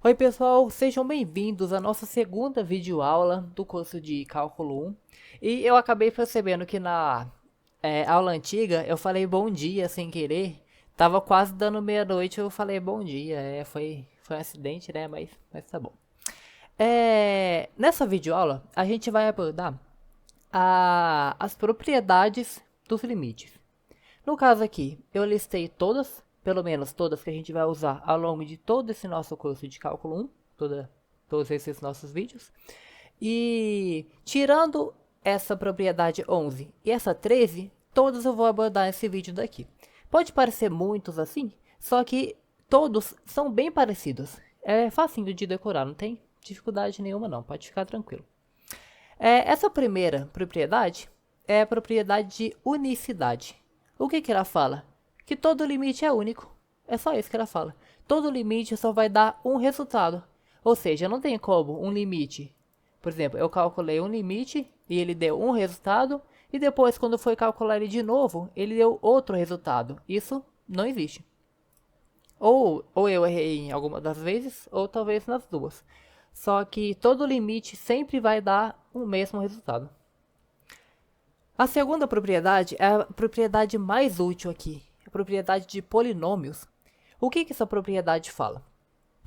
Oi pessoal, sejam bem-vindos à nossa segunda videoaula do curso de Cálculo 1. E eu acabei percebendo que na aula antiga eu falei bom dia sem querer. Tava quase dando meia-noite, eu falei bom dia. Foi um acidente, né? Mas tá bom. Nessa videoaula a gente vai abordar as propriedades dos limites. No caso aqui, eu listei todas, pelo menos todas que a gente vai usar ao longo de todo esse nosso curso de cálculo 1, todos esses nossos vídeos. E tirando essa propriedade 11 e essa 13, todas eu vou abordar nesse vídeo daqui. Pode parecer muitos assim, só que todos são bem parecidos. É facinho de decorar, não tem dificuldade nenhuma não, pode ficar tranquilo. Essa primeira propriedade é a propriedade de unicidade. O que ela fala? Que todo limite é único. É só isso que ela fala. Todo limite só vai dar um resultado. Ou seja, não tem como um limite. Por exemplo, eu calculei um limite e ele deu um resultado. E depois, quando foi calcular ele de novo, ele deu outro resultado. Isso não existe. Ou eu errei em alguma das vezes, ou talvez nas duas. Só que todo limite sempre vai dar o mesmo resultado. A segunda propriedade é a propriedade mais útil aqui, a propriedade de polinômios. O que essa propriedade fala?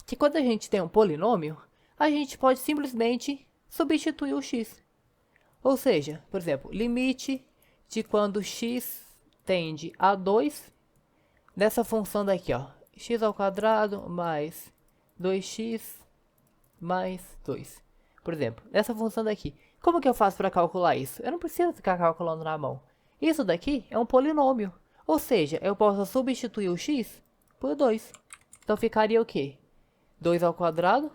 Que quando a gente tem um polinômio, a gente pode simplesmente substituir o x. Ou seja, por exemplo, limite de quando x tende a 2, nessa função daqui, ó, x ao quadrado mais 2x mais 2. Por exemplo, nessa função daqui, como que eu faço para calcular isso? Eu não preciso ficar calculando na mão. Isso daqui é um polinômio, ou seja, eu posso substituir o x por 2. Então ficaria o quê? 2 ao quadrado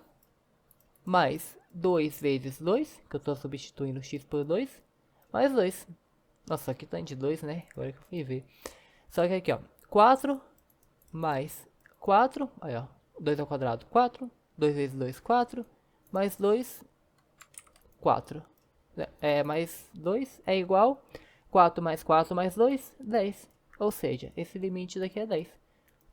mais 2 vezes 2, que eu estou substituindo x por 2, mais 2. Nossa, aqui tá de 2, né? Agora que eu fui ver. Só que aqui, ó, 4 mais 4, aí ó, 2 ao quadrado, 4, 2 vezes 2, 4, mais 2, 4. Mais 2 é igual 4 mais 4 mais 2, 10. Ou seja, esse limite daqui é 10.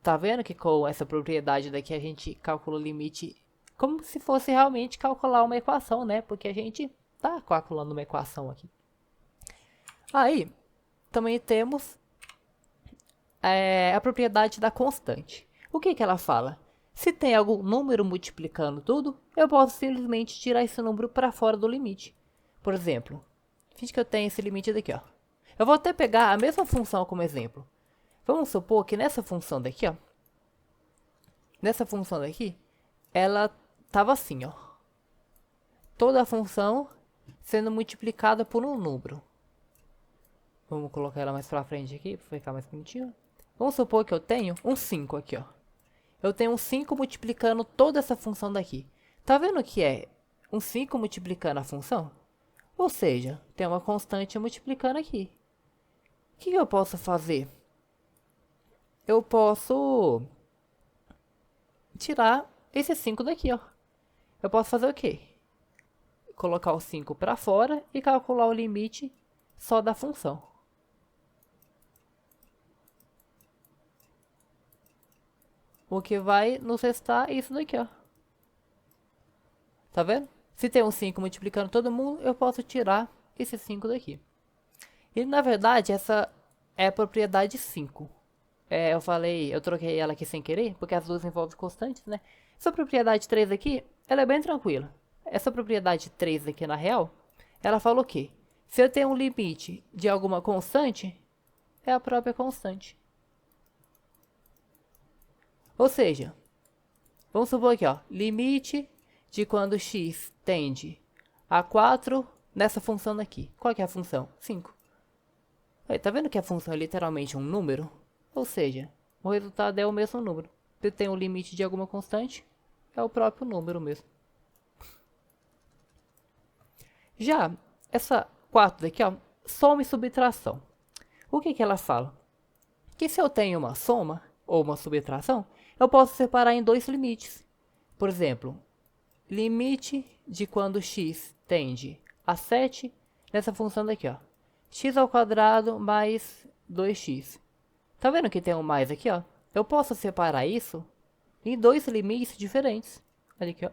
Tá vendo que com essa propriedade daqui a gente calcula o limite como se fosse realmente calcular uma equação, né? Porque a gente tá calculando uma equação aqui. Aí, também temos a propriedade da constante. O que ela fala? Se tem algum número multiplicando tudo, eu posso simplesmente tirar esse número para fora do limite. Por exemplo, finge que eu tenho esse limite daqui, ó. Eu vou até pegar a mesma função como exemplo. Vamos supor que nessa função daqui, ó, nessa função daqui, ela estava assim, ó. Toda a função sendo multiplicada por um número. Vamos colocar ela mais para frente aqui, para ficar mais bonitinho. Vamos supor que eu tenho um 5 aqui, ó. Eu tenho um 5 multiplicando toda essa função daqui. Tá vendo que é um 5 multiplicando a função? Ou seja, tem uma constante multiplicando aqui. O que eu posso fazer? Eu posso tirar esse 5 daqui, ó. Eu posso fazer o quê? Colocar o 5 para fora e calcular o limite só da função. O que vai nos restar isso daqui, ó. Tá vendo? Se tem um 5 multiplicando todo mundo, eu posso tirar esse 5 daqui. E na verdade, essa é a propriedade 5. Eu troquei ela aqui sem querer, porque as duas envolvem constantes, né? Essa propriedade 3 aqui, ela é bem tranquila. Essa propriedade 3 aqui, na real, ela fala o quê? Se eu tenho um limite de alguma constante, é a própria constante. Ou seja, vamos supor aqui, ó, limite de quando x tende a 4 nessa função daqui. Qual que é a função? 5. Aí, tá vendo que a função é literalmente um número? Ou seja, o resultado é o mesmo número. Se tem um limite de alguma constante, é o próprio número mesmo. Já essa 4 daqui, ó, soma e subtração. O que ela fala? Que se eu tenho uma soma ou uma subtração, eu posso separar em dois limites. Por exemplo, limite de quando x tende a 7 nessa função daqui, ó. X ao quadrado mais 2x. Tá vendo que tem um mais aqui, ó? Eu posso separar isso em dois limites diferentes. Olha aqui, ó.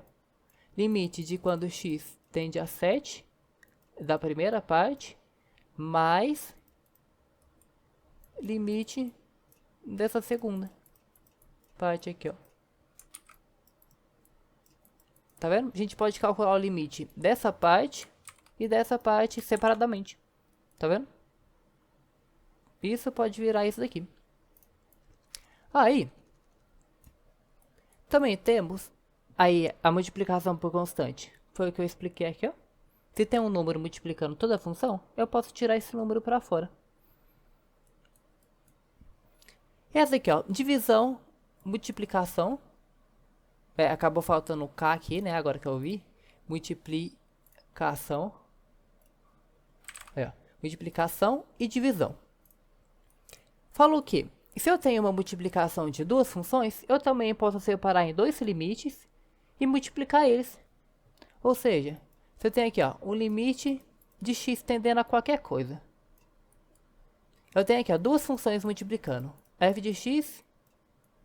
Limite de quando x tende a 7 da primeira parte, mais limite dessa segunda parte aqui, ó. Tá vendo? A gente pode calcular o limite dessa parte e dessa parte separadamente. Tá vendo? Isso pode virar isso daqui. Aí, também temos aí a multiplicação por constante. Foi o que eu expliquei aqui, ó. Se tem um número multiplicando toda a função, eu posso tirar esse número para fora. Essa aqui, ó, divisão, multiplicação. Acabou faltando o K aqui, né? Agora que eu vi. Multiplicação. Aí, ó. Multiplicação e divisão. Falou que, se eu tenho uma multiplicação de duas funções, eu também posso separar em dois limites e multiplicar eles. Ou seja, você tem aqui, ó, um limite de x tendendo a qualquer coisa. Eu tenho aqui, ó, duas funções multiplicando, f de x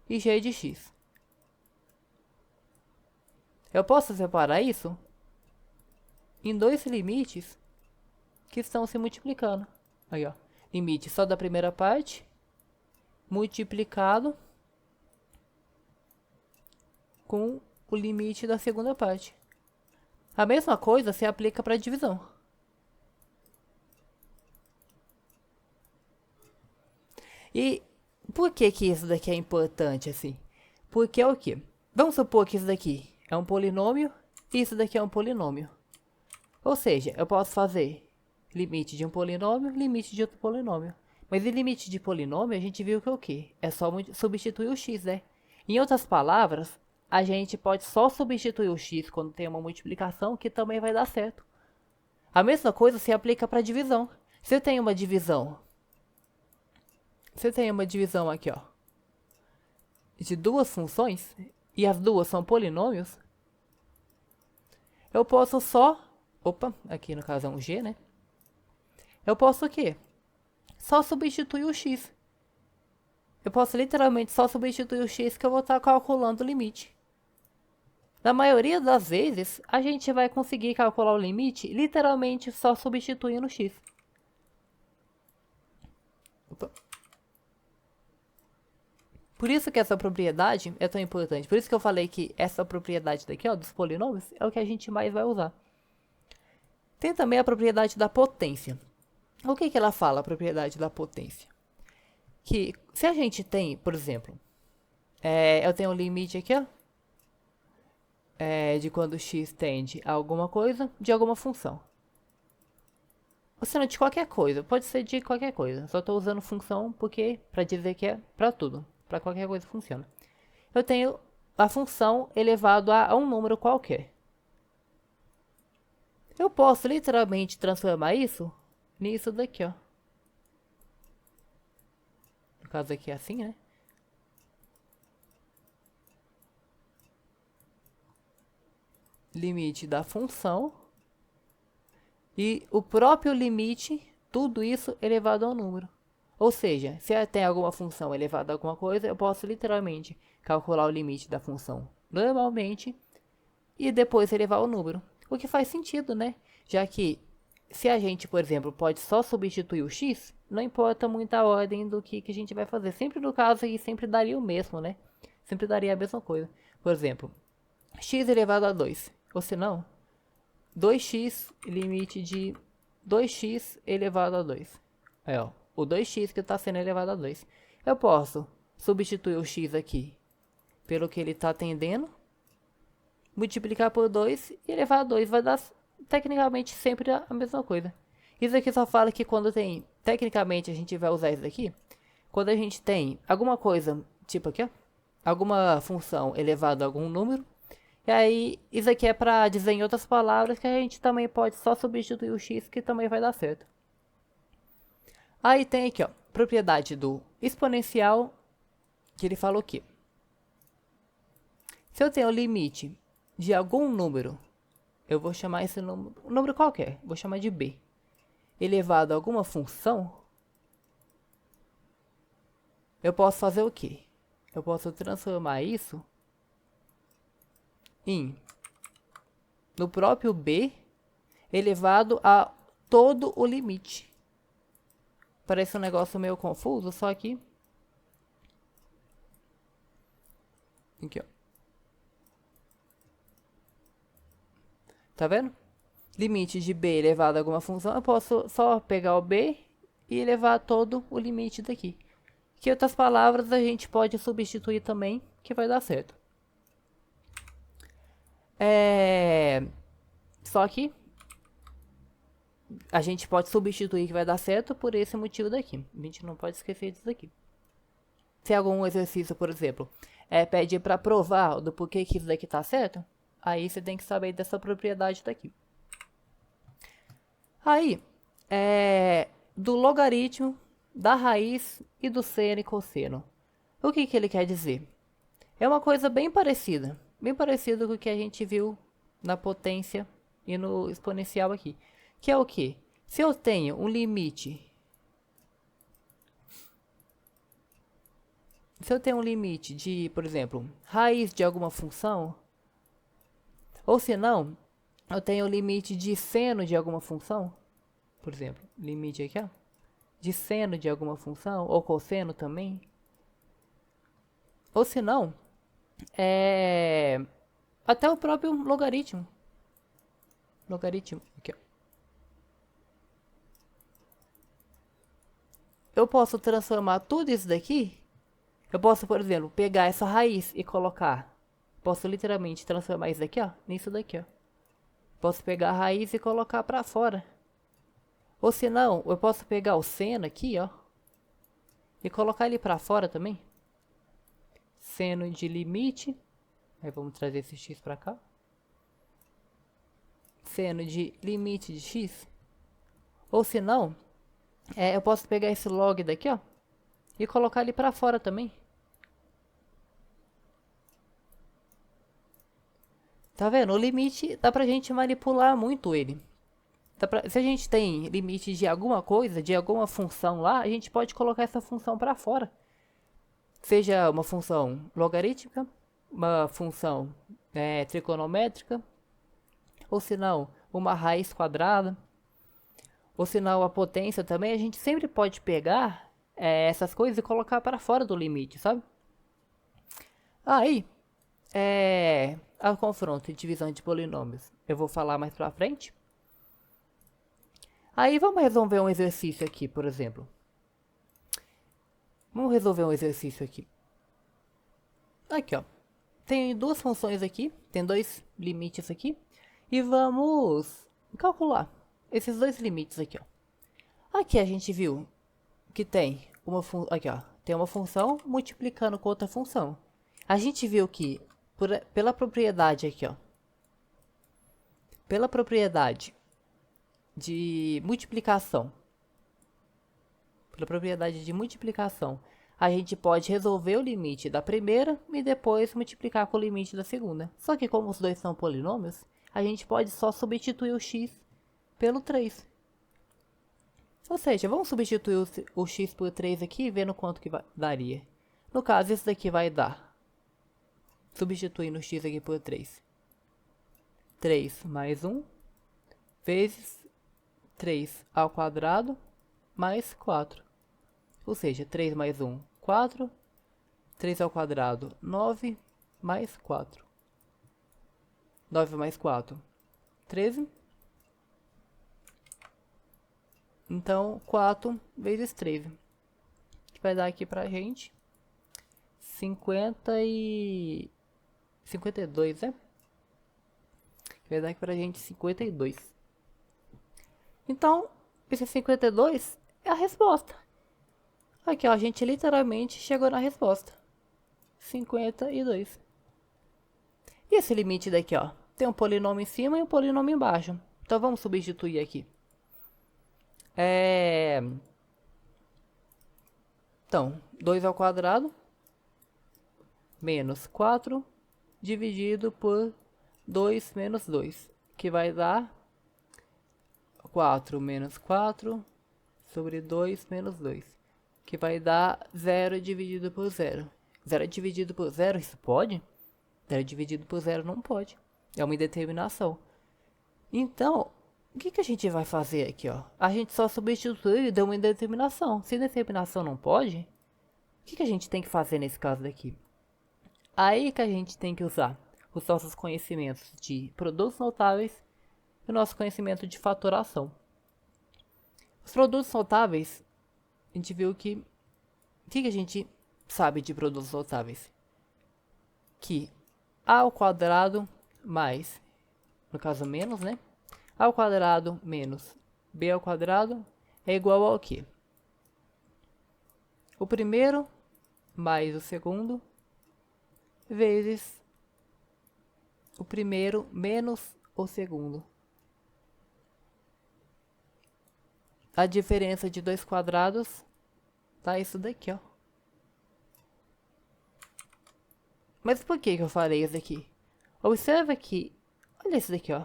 e g de x. Eu posso separar isso em dois limites que estão se multiplicando. Aí, ó, limite só da primeira parte, multiplicado com o limite da segunda parte. A mesma coisa se aplica para divisão. E por que que isso daqui é importante assim? Porque é o quê? Vamos supor que isso daqui é um polinômio e isso daqui é um polinômio. Ou seja, eu posso fazer limite de um polinômio, limite de outro polinômio. Mas em limite de polinômio, a gente viu que é o quê? É só substituir o x, né? Em outras palavras, a gente pode só substituir o x quando tem uma multiplicação, que também vai dar certo. A mesma coisa se aplica para divisão. Se eu tenho uma divisão, aqui, ó, de duas funções, e as duas são polinômios, eu posso só... Opa, aqui no caso é um g, né? Eu posso o quê? Só substituir o x. Eu posso literalmente só substituir o x que eu vou estar calculando o limite. Na maioria das vezes, a gente vai conseguir calcular o limite literalmente só substituindo o x. Opa. Por isso que essa propriedade é tão importante. Por isso que eu falei que essa propriedade daqui, ó, dos polinômios, é o que a gente mais vai usar. Tem também a propriedade da potência. O que ela fala, a propriedade da potência? Que se a gente tem, por exemplo, eu tenho um limite aqui, ó, de quando x tende a alguma coisa, de alguma função. Ou seja, de qualquer coisa, pode ser de qualquer coisa. Só estou usando função porque para dizer que é para tudo, para qualquer coisa funciona. Eu tenho a função elevado a um número qualquer. Eu posso literalmente transformar isso nisso daqui, ó. No caso aqui é assim, né? Limite da função e o próprio limite, tudo isso elevado a um número. Ou seja, se tem alguma função elevada a alguma coisa, eu posso literalmente calcular o limite da função normalmente e depois elevar o número. O que faz sentido, né? Já que se a gente, por exemplo, pode só substituir o x, não importa muito a ordem do que a gente vai fazer. Sempre no caso aí, sempre daria o mesmo, né? Sempre daria a mesma coisa. Por exemplo, x elevado a 2. Ou se não, 2x, limite de 2x elevado a 2. Aí, ó, o 2x que está sendo elevado a 2. Eu posso substituir o x aqui pelo que ele está tendendo, multiplicar por 2 e elevar a 2. Vai dar tecnicamente sempre a mesma coisa. Isso aqui só fala que quando tem... Tecnicamente a gente vai usar isso aqui quando a gente tem alguma coisa, tipo aqui, ó, alguma função elevada a algum número. E aí, isso aqui é para dizer em outras palavras que a gente também pode só substituir o x, que também vai dar certo. Aí tem aqui, ó, propriedade do exponencial, que ele falou aqui. Se eu tenho o limite de algum número, eu vou chamar esse número, um número qualquer, vou chamar de b, elevado a alguma função, eu posso fazer o quê? Eu posso transformar isso no próprio b elevado a todo o limite. Parece um negócio meio confuso, só aqui. Aqui, ó. Tá vendo? Limite de b elevado a alguma função, eu posso só pegar o b e elevar todo o limite daqui. Que em outras palavras a gente pode substituir também, que vai dar certo. Só que a gente pode substituir que vai dar certo por esse motivo daqui. A gente não pode esquecer disso daqui. Se algum exercício, por exemplo, pede para provar do porquê que isso daqui tá certo, aí você tem que saber dessa propriedade daqui. Aí, do logaritmo, da raiz e do seno e cosseno. O que ele quer dizer? É uma coisa bem parecida com o que a gente viu na potência e no exponencial aqui. Que é o quê? Se eu tenho um limite... Se eu tenho um limite de, por exemplo, raiz de alguma função, ou se não, eu tenho um limite de seno de alguma função, por exemplo, limite aqui, ó, de seno de alguma função, ou cosseno também, ou se não, até o próprio logaritmo. Logaritmo, aqui, ó. Eu posso transformar tudo isso daqui. Eu posso, por exemplo, pegar essa raiz e colocar. Posso literalmente transformar isso daqui, ó, nisso daqui, ó. Posso pegar a raiz e colocar pra fora. Ou se não, eu posso pegar o seno aqui, ó, e colocar ele pra fora também. Seno de limite. Aí vamos trazer esse x pra cá. Seno de limite de x. Ou se não, eu posso pegar esse log daqui, ó, e colocar ele pra fora também. Tá vendo? O limite dá pra gente manipular muito ele. Se a gente tem limite de alguma coisa, de alguma função lá, a gente pode colocar essa função pra fora. Seja uma função logarítmica, uma função trigonométrica, ou se não, uma raiz quadrada, ou se não, a potência também. A gente sempre pode pegar essas coisas e colocar para fora do limite, sabe? Aí, a confronto e divisão de polinômios eu vou falar mais pra frente. Aí vamos resolver um exercício aqui, por exemplo. Vamos resolver um exercício aqui. Aqui, ó. Tem duas funções aqui, tem dois limites aqui. E vamos calcular esses dois limites aqui, ó. Aqui a gente viu que tem uma função, aqui, ó, tem uma função multiplicando com outra função. A gente viu que pela propriedade aqui, ó, pela propriedade de multiplicação, a gente pode resolver o limite da primeira e depois multiplicar com o limite da segunda. Só que como os dois são polinômios, a gente pode só substituir o x pelo 3. Ou seja, vamos substituir o x por 3 aqui, vendo quanto que daria. No caso, isso daqui vai dar, substituindo o x aqui por 3. 3 mais 1 vezes 3 ao quadrado mais 4. Ou seja, 3 mais 1, 4. 3 ao quadrado, 9 mais 4. 9 mais 4, 13. Então, 4 vezes 13. Que vai dar aqui pra gente 52, né? Vai dar aqui pra gente 52. Então, esse 52 é a resposta. Aqui, ó, a gente literalmente chegou na resposta. 52. E esse limite daqui, ó? Tem um polinômio em cima e um polinômio embaixo. Então, vamos substituir aqui. Então, 2 ao quadrado menos 4 dividido por 2 menos 2, que vai dar 4 menos 4 sobre 2 menos 2, que vai dar 0 dividido por 0. 0 dividido por 0, isso pode? 0 dividido por 0 não pode. É uma indeterminação. Então, o que a gente vai fazer aqui, ó? A gente só substitui e deu uma indeterminação. Se indeterminação não pode, o que a gente tem que fazer nesse caso daqui? Aí que a gente tem que usar os nossos conhecimentos de produtos notáveis e o nosso conhecimento de fatoração. Os produtos notáveis, a gente viu que... O que a gente sabe de produtos notáveis? Que a ao quadrado mais, no caso menos, né? A ao quadrado menos b ao quadrado é igual ao quê? O primeiro mais o segundo vezes o primeiro menos o segundo. A diferença de dois quadrados tá isso daqui, ó. Mas por que eu falei isso aqui? Observa que, olha isso daqui, ó.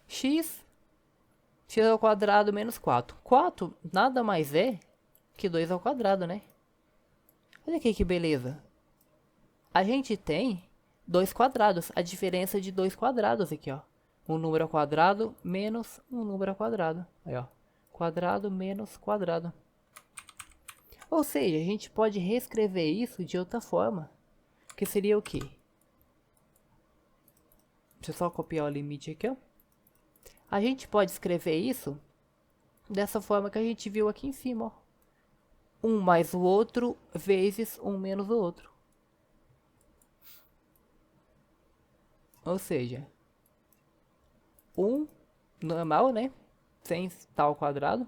X ao quadrado menos 4. 4 nada mais é que 2 ao quadrado, né? Olha aqui que beleza. A gente tem dois quadrados, a diferença de dois quadrados aqui, ó. Um número ao quadrado menos um número ao quadrado. Aí, ó. Quadrado menos quadrado. Ou seja, a gente pode reescrever isso de outra forma. Que seria o quê? Deixa eu só copiar o limite aqui, ó. A gente pode escrever isso dessa forma que a gente viu aqui em cima, ó. Um mais o outro vezes um menos o outro. Ou seja, 1 normal, né? Sem estar ao quadrado.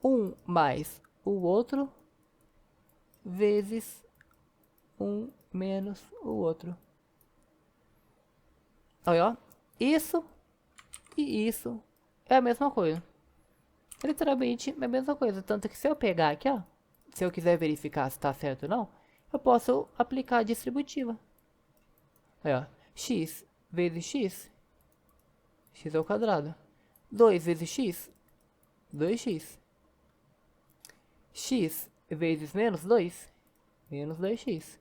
1 mais o outro vezes 1 menos o outro. Olha, ó. Isso e isso é a mesma coisa. Literalmente é a mesma coisa. Tanto que se eu pegar aqui, ó. Se eu quiser verificar se está certo ou não, eu posso aplicar a distributiva. Aí, ó. X vezes x. X ao quadrado. 2 vezes x. 2x. X vezes menos 2. Menos 2x.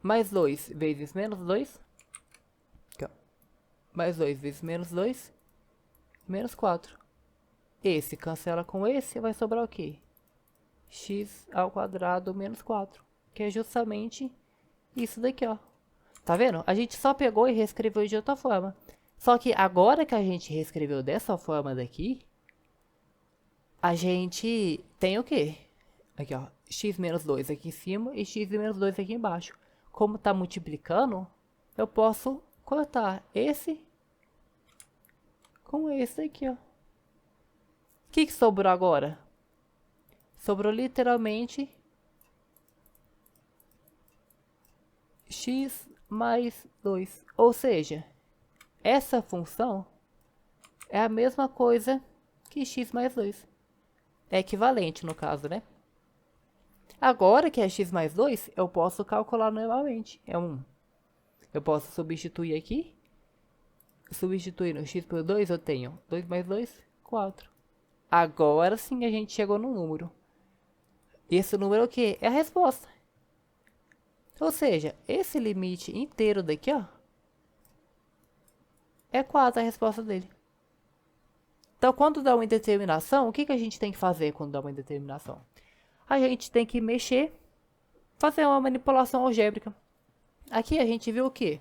Mais 2 vezes menos 2. Aqui, ó. Mais 2 vezes menos 2. Menos 4. Esse cancela com esse, vai sobrar o quê? X ao quadrado menos 4. Que é justamente isso daqui, ó. Tá vendo? A gente só pegou e reescreveu de outra forma. Só que agora que a gente reescreveu dessa forma daqui, a gente tem o quê? Aqui, ó. X menos 2 aqui em cima e x menos 2 aqui embaixo. Como tá multiplicando, eu posso cortar esse com esse aqui, ó. O que sobrou agora? Sobrou literalmente x mais 2. Ou seja, essa função é a mesma coisa que x mais 2. É equivalente no caso, né? Agora que é x mais 2, eu posso calcular normalmente. É 1. Eu posso substituir aqui. Substituindo x por 2, eu tenho 2 mais 2, 4. Agora sim a gente chegou no número. Esse número é o quê? É a resposta. Ou seja, esse limite inteiro daqui, ó, é 4 a resposta dele. Então, quando dá uma indeterminação, o que a gente tem que fazer quando dá uma indeterminação? A gente tem que mexer, fazer uma manipulação algébrica. Aqui a gente viu o quê?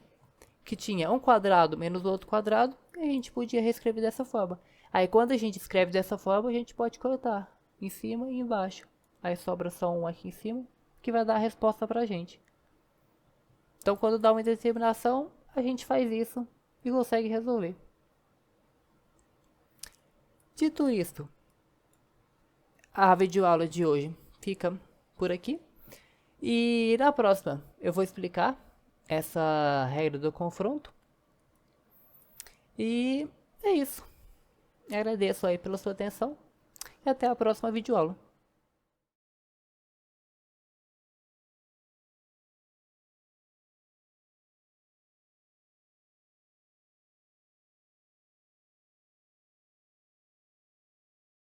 Que tinha um quadrado menos o outro quadrado, e a gente podia reescrever dessa forma. Aí, quando a gente escreve dessa forma, a gente pode cortar em cima e embaixo. Aí sobra só um aqui em cima, que vai dar a resposta pra gente. Então, quando dá uma indeterminação, a gente faz isso e consegue resolver. Dito isto, a videoaula de hoje fica por aqui. E na próxima eu vou explicar essa regra do confronto. E é isso. Agradeço aí pela sua atenção e até a próxima videoaula.